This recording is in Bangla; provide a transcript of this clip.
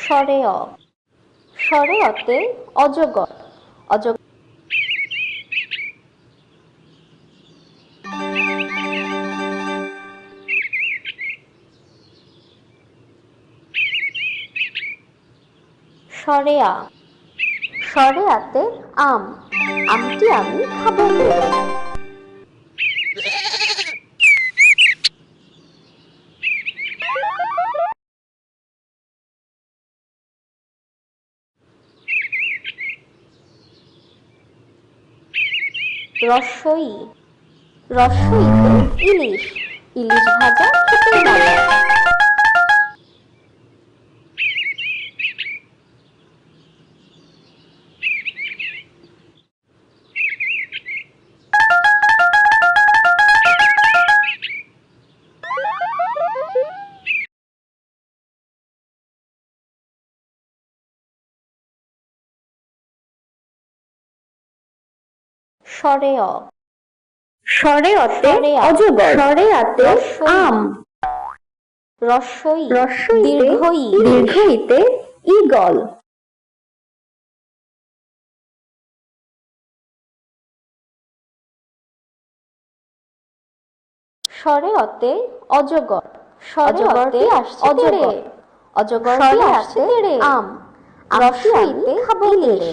স্বরে অ, স্বরে অতে অজগর, অজগর। স্বরে আ, স্বরে আতে আম, আমটি আমি খাবো পেড়ে। রস্বই, রস্বইতে ইলিশ, ইলিশ ভাজা খেতে মজা। স্বরে অ, স্বরে অতে অজগর, স্বরে আতে আম, রস্বই, রস্বইতে দীর্ঘই, দীর্ঘইতে ঈগল। স্বরে অতে অজগর, অজগরটি আসছে তেড়ে, অজগরটি আসছে তেড়ে আম, রস্বইতে খাবো পেড়ে।